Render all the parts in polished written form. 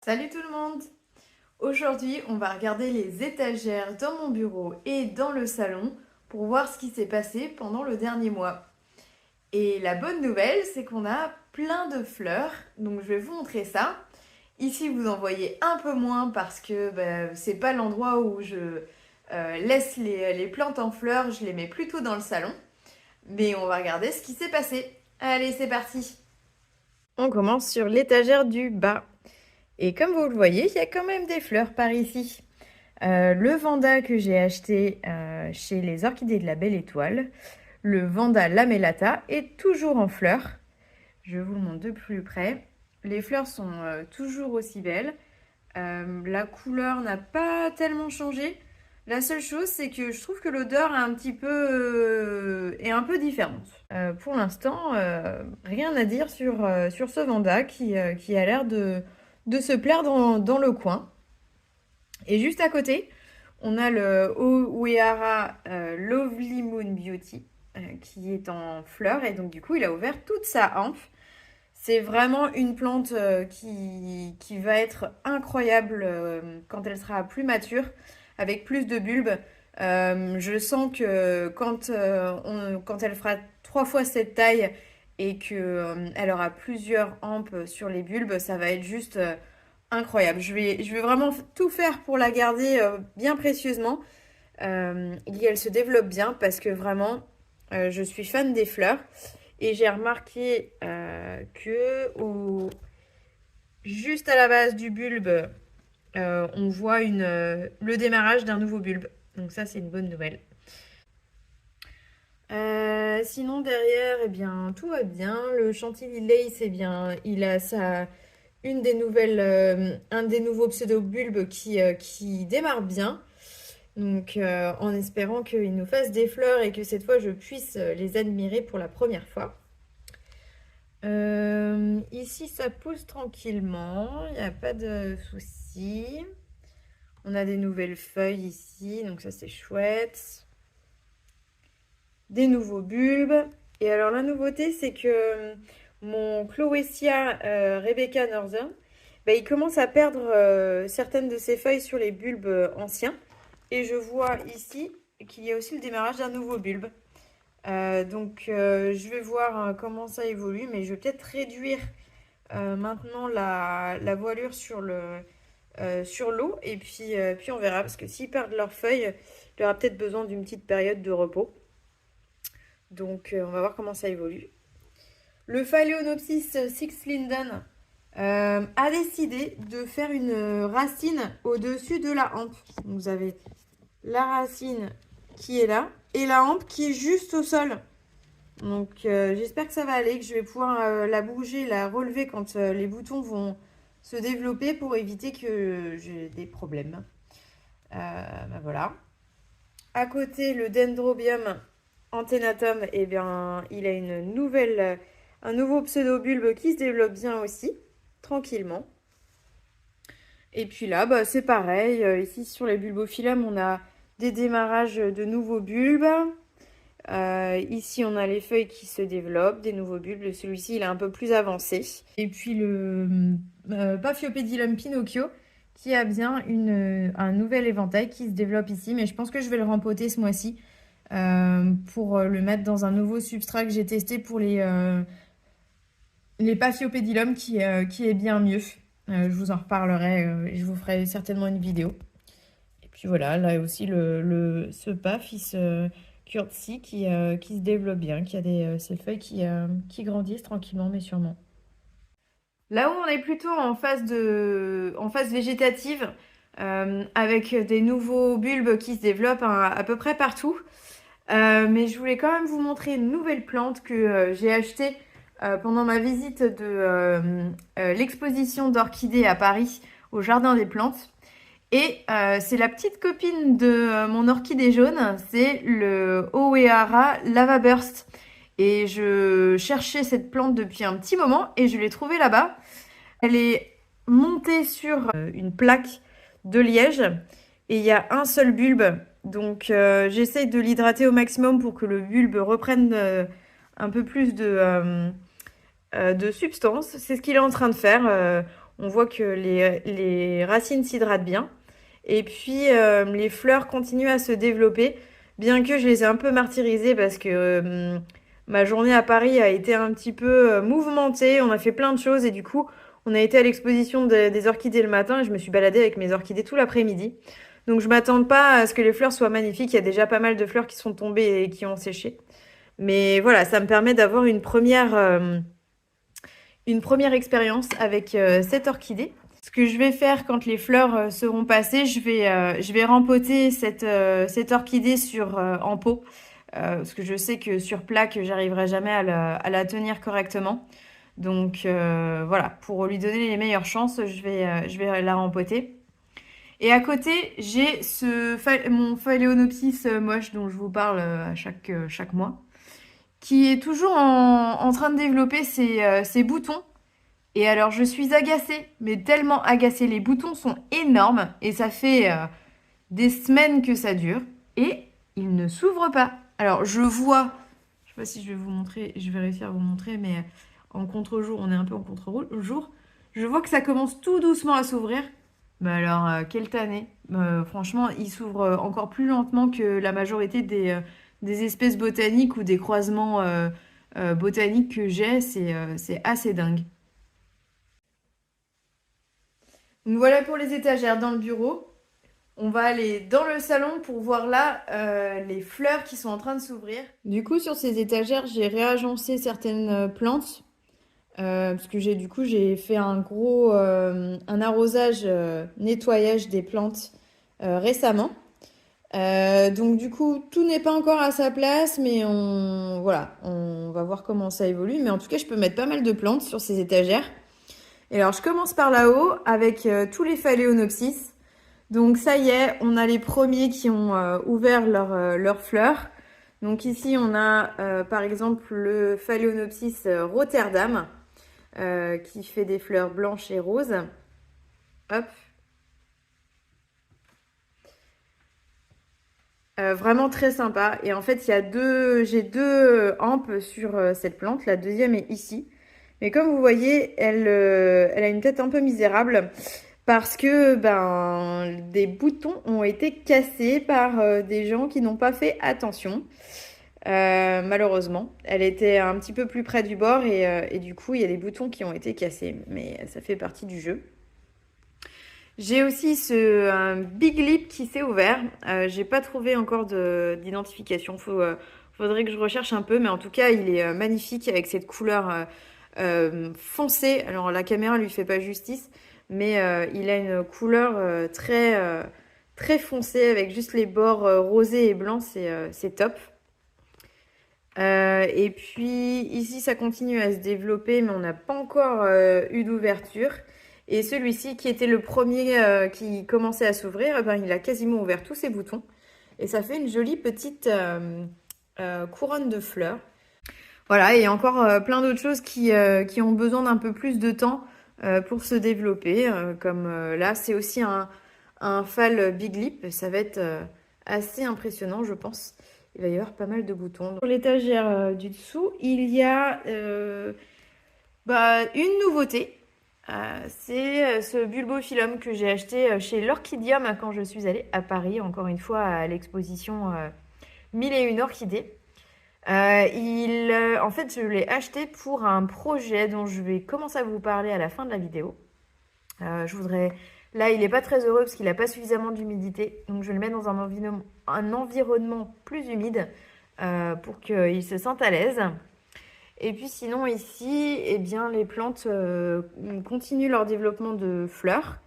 Salut tout le monde! Aujourd'hui, on va regarder les étagères dans mon bureau et dans le salon pour voir ce qui s'est passé pendant le dernier mois. Et la bonne nouvelle, c'est qu'on a plein de fleurs, donc je vais vous montrer ça. Ici, vous en voyez un peu moins parce que c'est pas l'endroit où je laisse les plantes en fleurs, je les mets plutôt dans le salon. Mais on va regarder ce qui s'est passé. Allez, c'est parti! On commence sur l'étagère du bas. Et comme vous le voyez, il y a quand même des fleurs par ici. Le vanda que j'ai acheté chez les orchidées de la Belle Étoile, le vanda lamellata, est toujours en fleurs. Je vous le montre de plus près. Les fleurs sont toujours aussi belles. La couleur n'a pas tellement changé. La seule chose, c'est que je trouve que l'odeur est un peu différente. Pour l'instant, rien à dire sur ce vanda qui a l'air de se plaire dans le coin. Et juste à côté, on a le Uehara Lovely Moon Beauty qui est en fleurs et donc du coup il a ouvert toute sa hampe. C'est vraiment une plante qui va être incroyable quand elle sera plus mature, avec plus de bulbes. Je sens que quand elle fera 3 fois cette taille et qu'elle aura plusieurs hampes sur les bulbes, ça va être juste incroyable. Je vais vraiment tout faire pour la garder bien précieusement et qu'elle se développe bien parce que vraiment, je suis fan des fleurs. Et j'ai remarqué juste à la base du bulbe, on voit le démarrage d'un nouveau bulbe. Donc ça, c'est une bonne nouvelle. Sinon, derrière, eh bien, tout va bien. Le chantilly lace, eh bien, il a un des nouveaux pseudo-bulbes qui démarre bien. Donc, en espérant qu'il nous fasse des fleurs et que cette fois, je puisse les admirer pour la première fois. Ici, ça pousse tranquillement, il n'y a pas de souci. On a des nouvelles feuilles ici, donc ça c'est chouette. Des nouveaux bulbes. Et alors la nouveauté, c'est que mon Cloecia Rebecca Northern, il commence à perdre certaines de ses feuilles sur les bulbes anciens. Et je vois ici qu'il y a aussi le démarrage d'un nouveau bulbe. Donc je vais voir comment ça évolue, mais je vais peut-être réduire maintenant la voilure sur l'eau et puis on verra parce que s'ils perdent leurs feuilles, il y aura peut-être besoin d'une petite période de repos. Donc on va voir comment ça évolue. Le Phalaenopsis Six Linden a décidé de faire une racine au-dessus de la hampe. Vous avez la racine qui est là et la hampe qui est juste au sol. Donc j'espère que ça va aller, que je vais pouvoir la bouger, la relever quand les boutons vont se développer pour éviter que j'ai des problèmes. Voilà. À côté, le Dendrobium antenatum, eh bien, il a un nouveau pseudobulbe qui se développe bien aussi, tranquillement. Et puis là, c'est pareil. Ici, sur les bulbophyllum, on a des démarrages de nouveaux bulbes. Ici, on a les feuilles qui se développent, des nouveaux bulbes. Celui-ci, il est un peu plus avancé. Et puis le Paphiopedilum Pinocchio, qui a bien un nouvel éventail qui se développe ici. Mais je pense que je vais le rempoter ce mois-ci pour le mettre dans un nouveau substrat que j'ai testé pour les Paphiopedilum qui est bien mieux. Je vous en reparlerai, je vous ferai certainement une vidéo. Et puis voilà, là aussi, ce Paph, Curtsy qui se développe bien, qui a ces feuilles qui grandissent tranquillement mais sûrement. Là où on est plutôt en phase végétative, avec des nouveaux bulbes qui se développent à peu près partout. Mais je voulais quand même vous montrer une nouvelle plante que j'ai achetée pendant ma visite de l'exposition d'orchidées à Paris, au Jardin des Plantes. Et c'est la petite copine de mon orchidée jaune, c'est le Oehara Lava Burst. Et je cherchais cette plante depuis un petit moment et je l'ai trouvée là-bas. Elle est montée sur une plaque de liège et il y a un seul bulbe. Donc j'essaye de l'hydrater au maximum pour que le bulbe reprenne un peu plus de substance. C'est ce qu'il est en train de faire. On voit que les racines s'hydratent bien. Et puis, les fleurs continuent à se développer, bien que je les ai un peu martyrisées parce que ma journée à Paris a été un petit peu mouvementée. On a fait plein de choses et du coup, on a été à l'exposition des orchidées le matin et je me suis baladée avec mes orchidées tout l'après-midi. Donc, je m'attends pas à ce que les fleurs soient magnifiques. Il y a déjà pas mal de fleurs qui sont tombées et qui ont séché. Mais voilà, ça me permet d'avoir une première expérience avec cette orchidée. Ce que je vais faire quand les fleurs seront passées, je vais rempoter cette orchidée en pot. Parce que je sais que sur plaque, j'arriverai jamais à la tenir correctement. Donc voilà, pour lui donner les meilleures chances, je vais la rempoter. Et à côté, j'ai mon Phalaenopsis moche dont je vous parle à chaque mois, qui est toujours en train de développer ses boutons. Et alors, je suis agacée, mais tellement agacée. Les boutons sont énormes et ça fait des semaines que ça dure. Et ils ne s'ouvrent pas. Alors, je vois, je sais pas si je vais vous montrer, je vais réussir à vous montrer, mais en contre-jour, on est un peu en contre-jour. Je vois que ça commence tout doucement à s'ouvrir. Mais alors, quelle tannée. Franchement, ils s'ouvrent encore plus lentement que la majorité des espèces botaniques ou des croisements botaniques que j'ai. C'est assez dingue. Donc voilà pour les étagères dans le bureau. On va aller dans le salon pour voir là les fleurs qui sont en train de s'ouvrir. Du coup, sur ces étagères, j'ai réagencé certaines plantes. Parce que j'ai fait un arrosage, nettoyage des plantes récemment. Donc du coup, tout n'est pas encore à sa place, mais voilà, on va voir comment ça évolue. Mais en tout cas, je peux mettre pas mal de plantes sur ces étagères. Et alors, je commence par là-haut avec tous les Phalaenopsis. Donc ça y est, on a les premiers qui ont ouvert leurs fleurs. Donc ici, on a par exemple le Phalaenopsis Rotterdam qui fait des fleurs blanches et roses. Hop. Vraiment très sympa. Et en fait, j'ai deux hampes sur cette plante. La deuxième est ici. Mais comme vous voyez, elle a une tête un peu misérable parce que des boutons ont été cassés par des gens qui n'ont pas fait attention. Malheureusement, elle était un petit peu plus près du bord et du coup, il y a des boutons qui ont été cassés. Mais ça fait partie du jeu. J'ai aussi un Big Lip qui s'est ouvert. J'ai pas trouvé encore d'identification. Faudrait que je recherche un peu, mais en tout cas, il est magnifique avec cette couleur foncée. Alors la caméra lui fait pas justice, mais il a une couleur très foncée avec juste les bords rosés et blancs. C'est top. Et puis ici, ça continue à se développer, mais on n'a pas encore eu d'ouverture. Et celui-ci, qui était le premier qui commençait à s'ouvrir, il a quasiment ouvert tous ses boutons. Et ça fait une jolie petite couronne de fleurs. Voilà, et encore plein d'autres choses qui ont besoin d'un peu plus de temps pour se développer. Comme là, c'est aussi un phal Big Lip. Ça va être assez impressionnant, je pense. Il va y avoir pas mal de boutons. Sur l'étagère du dessous, il y a une nouveauté. C'est ce bulbophyllum que j'ai acheté chez l'Orchidium quand je suis allée à Paris, encore une fois à l'exposition 1001 orchidées. En fait, je l'ai acheté pour un projet dont je vais commencer à vous parler à la fin de la vidéo. Là, il n'est pas très heureux parce qu'il n'a pas suffisamment d'humidité, donc je vais le mettre dans un environnement plus humide pour qu'il se sente à l'aise. Et puis sinon ici, eh bien, les plantes continuent leur développement de fleurs.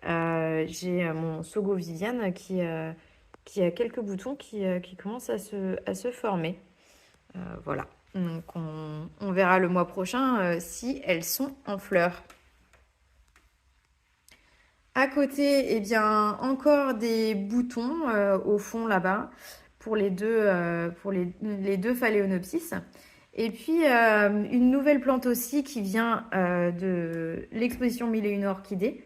J'ai mon Sogo Viviane qui a quelques boutons qui commencent à se former. Voilà, donc on verra le mois prochain si elles sont en fleurs. À côté, eh bien, encore des boutons au fond là-bas pour les deux Phalaenopsis. Et puis, une nouvelle plante aussi qui vient de l'exposition 1001 orchidées,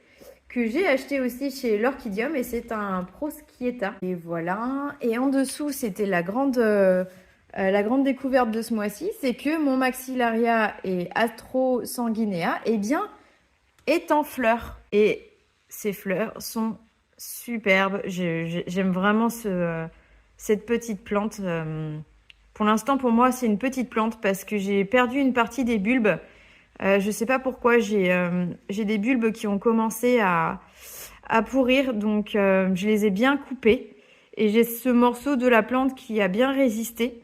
que j'ai acheté aussi chez l'Orchidium, et c'est un Proscietta. Et voilà. Et en dessous, c'était la grande découverte de ce mois-ci, c'est que mon Maxillaria et Astro Sanguinea, eh bien, est en fleurs. Et ces fleurs sont superbes. J'aime vraiment cette petite plante. Pour l'instant, pour moi, c'est une petite plante parce que j'ai perdu une partie des bulbes. Je sais pas pourquoi, j'ai des bulbes qui ont commencé à pourrir, donc je les ai bien coupés. Et j'ai ce morceau de la plante qui a bien résisté.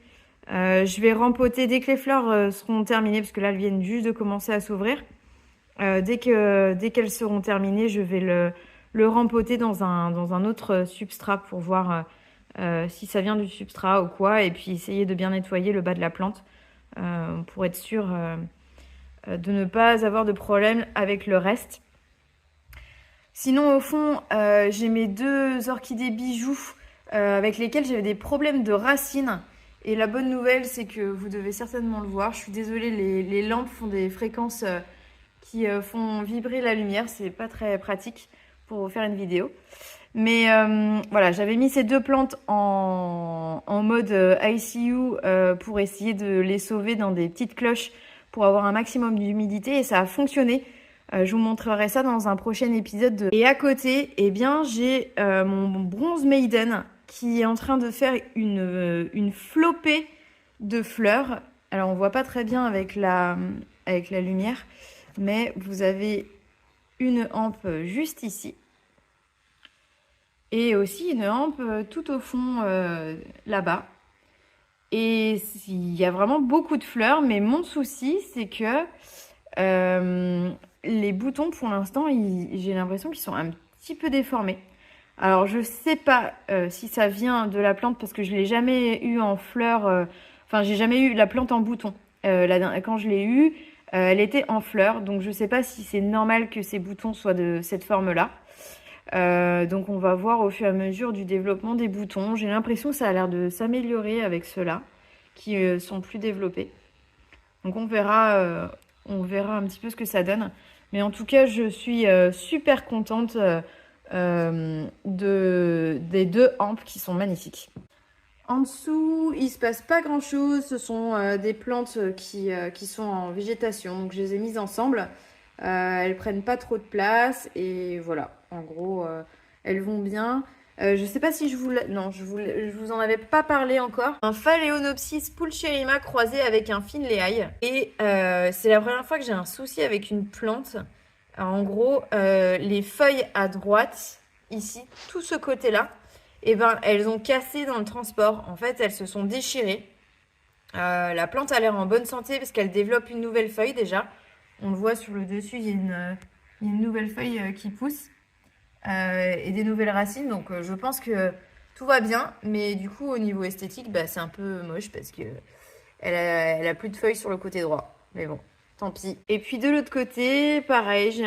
Je vais rempoter dès que les fleurs seront terminées, parce que là, elles viennent juste de commencer à s'ouvrir. Dès qu'elles seront terminées, je vais le rempoter dans un autre substrat pour voir si ça vient du substrat ou quoi, et puis essayer de bien nettoyer le bas de la plante pour être sûr de ne pas avoir de problème avec le reste. Sinon, au fond, j'ai mes 2 orchidées bijoux avec lesquelles j'avais des problèmes de racines. Et la bonne nouvelle, c'est que vous devez certainement le voir. Je suis désolée, les lampes font des fréquences qui font vibrer la lumière. C'est pas très pratique pour faire une vidéo. Mais voilà, j'avais mis ces 2 plantes en mode ICU pour essayer de les sauver dans des petites cloches pour avoir un maximum d'humidité. Et ça a fonctionné. Je vous montrerai ça dans un prochain épisode. Et à côté, eh bien, j'ai mon Bronze Maiden qui est en train de faire une flopée de fleurs. Alors, on voit pas très bien avec la lumière, mais vous avez une hampe juste ici. Et aussi une hampe tout au fond là-bas. Et il y a vraiment beaucoup de fleurs, mais mon souci, c'est que les boutons, pour l'instant, j'ai l'impression qu'ils sont un petit peu déformés. Alors, je sais pas si ça vient de la plante, parce que je l'ai jamais eu en fleurs. Enfin, j'ai jamais eu la plante en bouton. Quand je l'ai eue, elle était en fleurs. Donc, je sais pas si c'est normal que ces boutons soient de cette forme-là. Donc, on va voir au fur et à mesure du développement des boutons. J'ai l'impression que ça a l'air de s'améliorer avec ceux-là, qui sont plus développés. Donc, on verra un petit peu ce que ça donne. Mais en tout cas, je suis super contente des 2 hampes qui sont magnifiques. En dessous, il se passe pas grand-chose. Ce sont des plantes qui sont en végétation. Donc, je les ai mises ensemble. Elles prennent pas trop de place. Et voilà, en gros, elles vont bien. Je sais pas si je vous en avais pas parlé encore. Un Phalaenopsis pulcherrima croisé avec un Finlay. Et c'est la première fois que j'ai un souci avec une plante. Alors, en gros, les feuilles à droite, ici, tout ce côté-là, eh ben, elles ont cassé dans le transport. En fait, elles se sont déchirées. La plante a l'air en bonne santé parce qu'elle développe une nouvelle feuille déjà. On le voit sur le dessus, il y a une nouvelle feuille qui pousse. Et des nouvelles racines, donc je pense que tout va bien, mais du coup au niveau esthétique c'est un peu moche parce que elle a plus de feuilles sur le côté droit, mais bon, tant pis. Et puis de l'autre côté, pareil,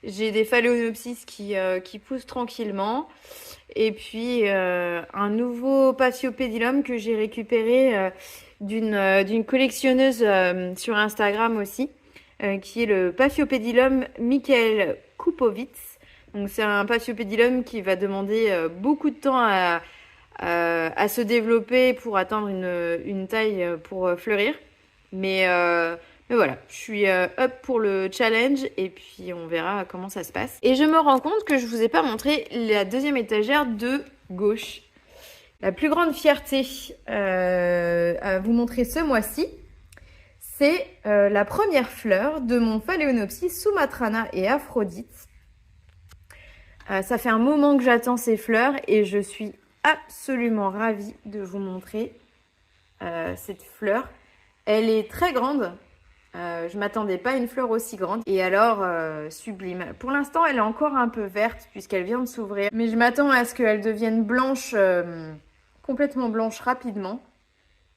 j'ai des Phalaenopsis qui poussent tranquillement, et puis un nouveau Paphiopedilum que j'ai récupéré d'une collectionneuse sur Instagram aussi, qui est le Paphiopedilum Michael Kupowitz. Donc c'est un Paphiopedilum qui va demander beaucoup de temps à se développer pour atteindre une taille pour fleurir. Mais voilà, je suis up pour le challenge et puis on verra comment ça se passe. Et je me rends compte que je vous ai pas montré la 2e étagère de gauche. La plus grande fierté à vous montrer ce mois-ci, c'est la première fleur de mon Phalaenopsis Sumatrana et Aphrodite. Ça fait un moment que j'attends ces fleurs et je suis absolument ravie de vous montrer cette fleur. Elle est très grande. Je m'attendais pas à une fleur aussi grande. Et alors, sublime. Pour l'instant, elle est encore un peu verte puisqu'elle vient de s'ouvrir. Mais je m'attends à ce qu'elle devienne blanche, complètement blanche rapidement.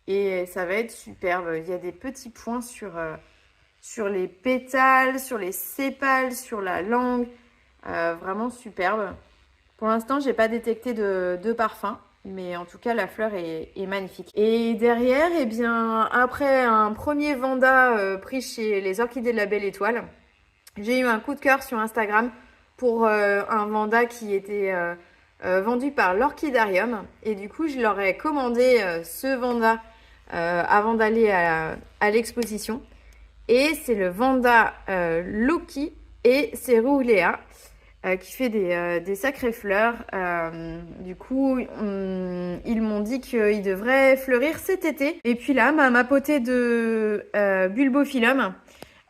Et ça va être superbe. Il y a des petits points sur les pétales, sur les sépales, sur la langue. Vraiment superbe. Pour l'instant, j'ai pas détecté de parfum, mais en tout cas, la fleur est magnifique. Et derrière, eh bien, après un premier Vanda pris chez les Orchidées de la Belle Étoile, j'ai eu un coup de cœur sur Instagram pour un Vanda qui était vendu par l'Orchidarium. Et du coup, je leur ai commandé ce Vanda avant d'aller à l'exposition. Et c'est le Vanda Loki Et c'est Roulea qui fait des sacrées fleurs. Du coup, ils m'ont dit qu'ils devraient fleurir cet été. Et puis là, ma potée de Bulbophyllum.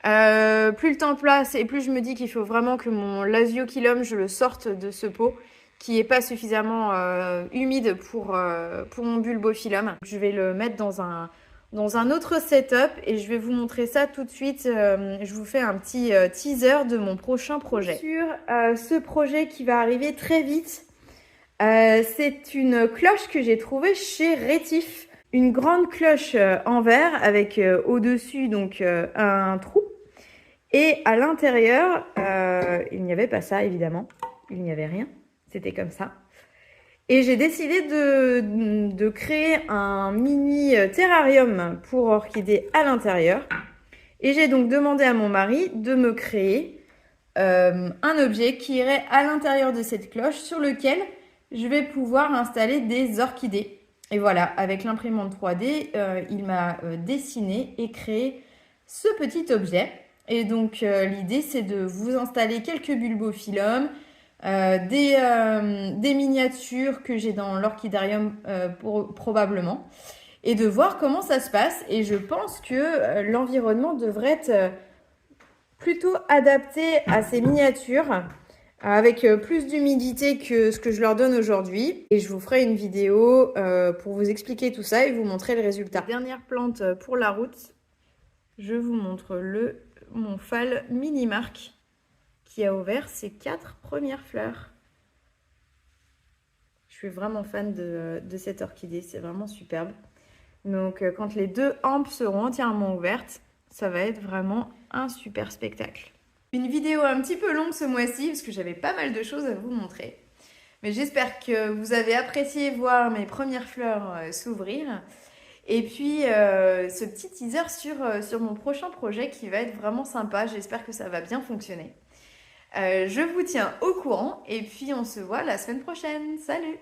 Plus le temps passe et plus je me dis qu'il faut vraiment que mon Lasiophyllum, je le sorte de ce pot qui est pas suffisamment humide pour mon Bulbophyllum. Je vais le mettre dans un autre setup et je vais vous montrer ça tout de suite. Je vous fais un petit teaser de mon prochain projet. Sur ce projet qui va arriver très vite, c'est une cloche que j'ai trouvée chez Rétif. Une grande cloche en verre avec au-dessus donc un trou. Et à l'intérieur, il n'y avait pas ça évidemment. Il n'y avait rien. C'était comme ça. Et j'ai décidé de créer un mini terrarium pour orchidées à l'intérieur. Et j'ai donc demandé à mon mari de me créer un objet qui irait à l'intérieur de cette cloche sur lequel je vais pouvoir installer des orchidées. Et voilà, avec l'imprimante 3D, il m'a dessiné et créé ce petit objet. Et donc l'idée c'est de vous installer quelques bulbophyllums, des miniatures que j'ai dans l'orchidarium probablement, et de voir comment ça se passe. Et je pense que l'environnement devrait être plutôt adapté à ces miniatures, avec plus d'humidité que ce que je leur donne aujourd'hui. Et je vous ferai une vidéo pour vous expliquer tout ça et vous montrer le résultat. Dernière plante pour la route, je vous montre mon phal Minimark qui a ouvert ses 4 premières fleurs. Je suis vraiment fan de cette orchidée, c'est vraiment superbe. Donc quand les 2 hampes seront entièrement ouvertes, ça va être vraiment un super spectacle. Une vidéo un petit peu longue ce mois-ci parce que j'avais pas mal de choses à vous montrer. Mais j'espère que vous avez apprécié voir mes premières fleurs s'ouvrir. Et puis ce petit teaser sur mon prochain projet qui va être vraiment sympa. J'espère que ça va bien fonctionner. Je vous tiens au courant et puis on se voit la semaine prochaine. Salut!